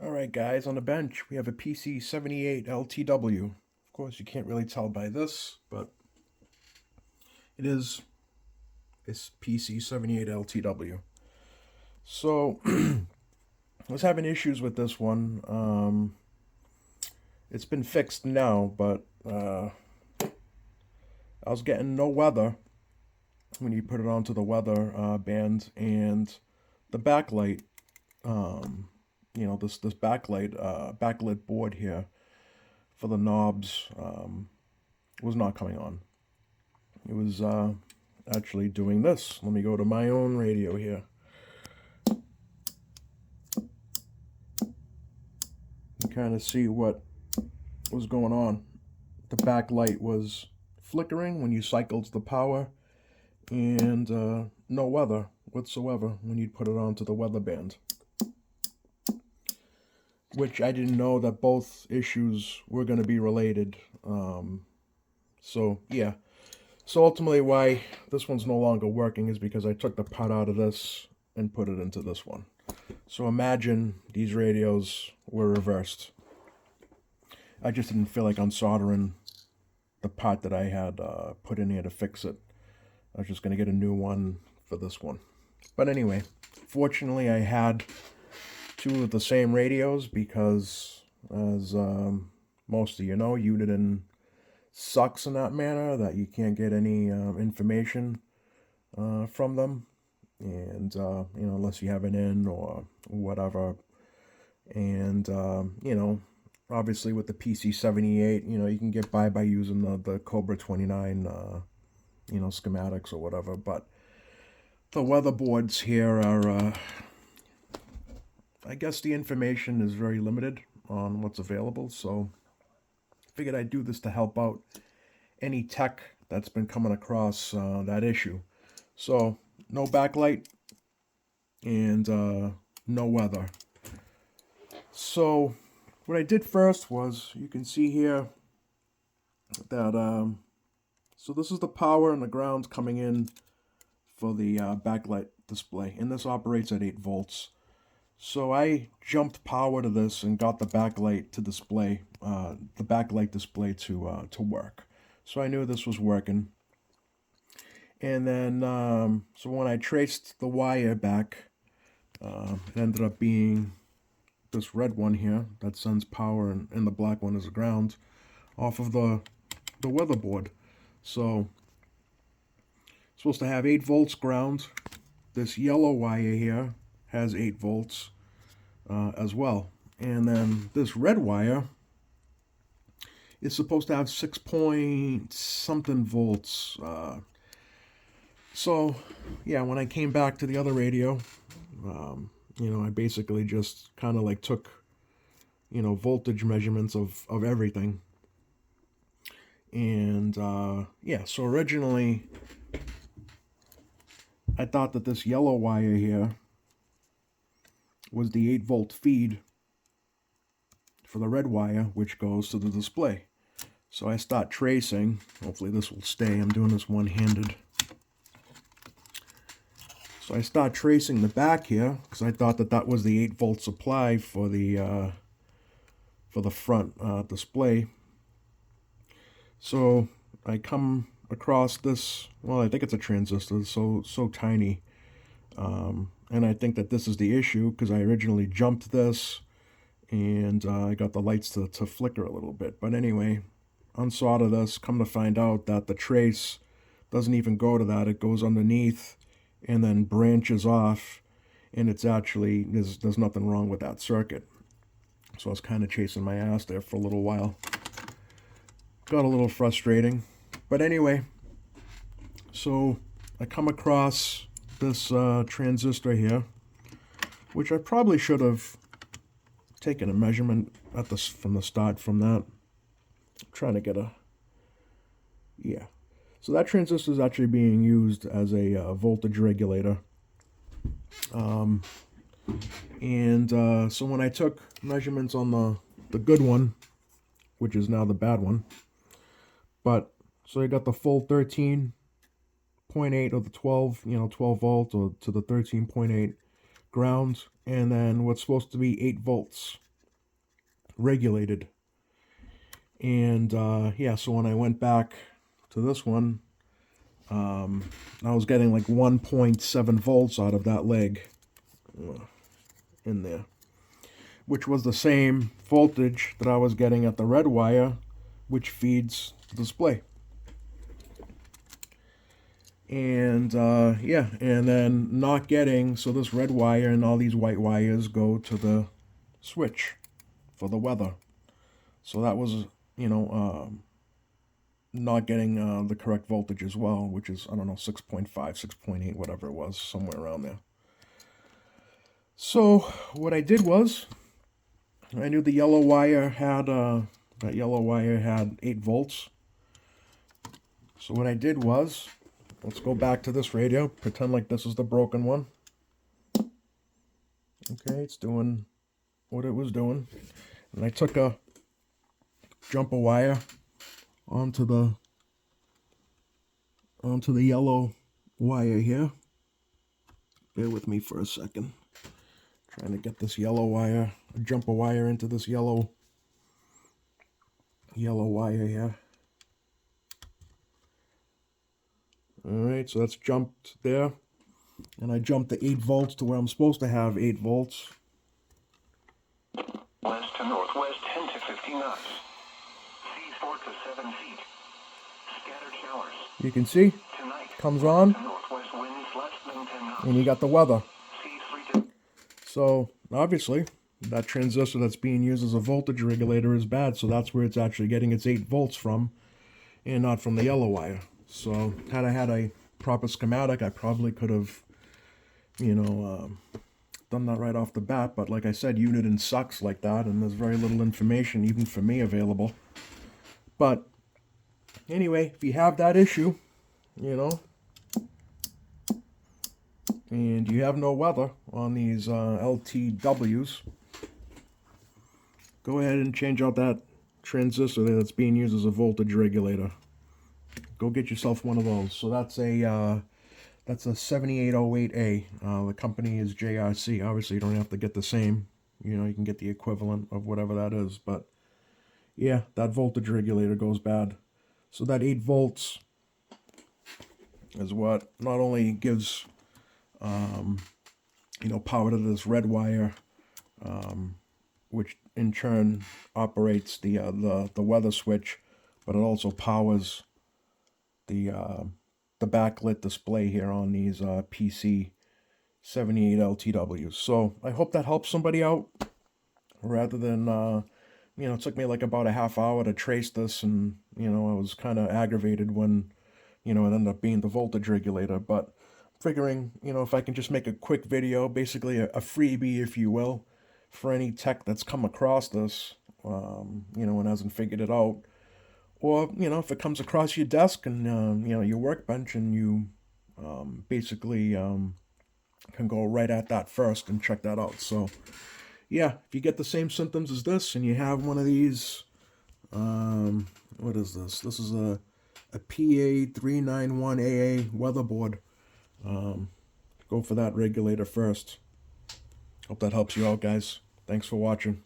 Alright guys, on the bench we have a PC78LTW. Of course you can't really tell by this, but it is this PC78LTW. So, I was having issues with this one. It's been fixed now, but I was getting no weather when you put it onto the weather band, and the backlight, this backlit board here for the knobs was not coming on. It was actually doing this. Let me go to my own radio here. You kind of see what was going on. The backlight was flickering when you cycled the power, and no weather whatsoever when you put it onto the weather band. Which I didn't know that both issues were going to be related. So yeah. So ultimately why this one's no longer working is because I took the part out of this and put it into this one. So imagine these radios were reversed. I just didn't feel like unsoldering the part that I had put in here to fix it. I was just going to get a new one for this one. But anyway, fortunately I had two of the same radios because, as most of you know, Uniden sucks in that manner, that you can't get any information from them, and unless you have an in or whatever. And obviously with the PC78, you can get by using the Cobra 29 schematics or whatever, but the weather boards here are I guess the information is very limited on what's available, so I figured I'd do this to help out any tech that's been coming across that issue. So, no backlight and no weather. So, what I did first was, you can see here that, so this is the power and the ground coming in for the backlight display, and this operates at 8 volts. So I jumped power to this and got the backlight to display, the backlight display to work. So I knew this was working. And then, so when I traced the wire back, it ended up being this red one here that sends power, and the black one is the ground, off of the weatherboard. So it's supposed to have 8 volts ground. This yellow wire here has 8 volts as well. And then this red wire is supposed to have 6 point something volts. So, yeah, when I came back to the other radio, I basically just kind of like took, voltage measurements of everything. And, yeah, so originally I thought that this yellow wire here was the 8 volt feed for the red wire, which goes to the display. So I start tracing. Hopefully this will stay. I'm doing this one-handed. So I start tracing the back here because I thought that was the 8 volt supply for the front display. So I come across this. Well, I think it's a transistor. So tiny. And I think that this is the issue because I originally jumped this, and I got the lights to flicker a little bit. But anyway, unsolder this, come to find out that the trace doesn't even go to that. It goes underneath and then branches off, and it's actually, there's nothing wrong with that circuit. So I was kind of chasing my ass there for a little while. Got a little frustrating. But anyway, so I come across this transistor here, which I probably should have taken a measurement from the start from that. I'm trying to get yeah. So that transistor is actually being used as a voltage regulator. So when I took measurements on the good one, which is now the bad one, so I got the full 13.8 or the 12 volt or to the 13.8 ground, and then what's supposed to be 8 volts regulated. And yeah, so when I went back to this one, I was getting like 1.7 volts out of that leg in there, which was the same voltage that I was getting at the red wire, which feeds the display. And yeah, and then not getting, so this red wire and all these white wires go to the switch for the weather. So that was, you know, not getting the correct voltage as well, which is, I don't know, 6.5, 6.8, whatever it was, somewhere around there. So what I did was, I knew the yellow wire had, that yellow wire had 8 volts. So what I did was, let's go back to this radio, pretend like this is the broken one. Okay, it's doing what it was doing. And I took a jumper wire onto the yellow wire here. Bear with me for a second. Trying to get this yellow wire, a jumper wire into this yellow wire here. Alright, so that's jumped there. And I jumped the 8 volts to where I'm supposed to have 8 volts. West to northwest 10 to 15 knots. Seas 4 to 7 feet. Scattered showers. You can see, Tonight, comes on, northwest winds less than 10 knots. and you got the weather. Seas 3 to... So, obviously, that transistor that's being used as a voltage regulator is bad, so that's where it's actually getting its 8 volts from, and not from the yellow wire. So, had I had a proper schematic, I probably could have, you know, done that right off the bat, but like I said, Uniden sucks like that, and there's very little information, even for me, available. But, anyway, if you have that issue, you know, and you have no weather on these LTWs, go ahead and change out that transistor there that's being used as a voltage regulator. Go get yourself one of those. So that's a 7808A. The company is JRC. Obviously, you don't have to get the same. You know, you can get the equivalent of whatever that is. But yeah, that voltage regulator goes bad. So that 8 volts is what not only gives you know, power to this red wire, which in turn operates the weather switch, but it also powers the backlit display here on these PC78LTWs. So I hope that helps somebody out, rather than you know, it took me like about a half hour to trace this, and you know, I was kind of aggravated when, you know, it ended up being the voltage regulator. But figuring, you know, if I can just make a quick video, basically a freebie, if you will, for any tech that's come across this, you know, and hasn't figured it out. Or, you know, if it comes across your desk and, you know, your workbench, and you basically can go right at that first and check that out. So, yeah, if you get the same symptoms as this and you have one of these, what is this? This is a PA391AA weatherboard. Go for that regulator first. Hope that helps you out, guys. Thanks for watching.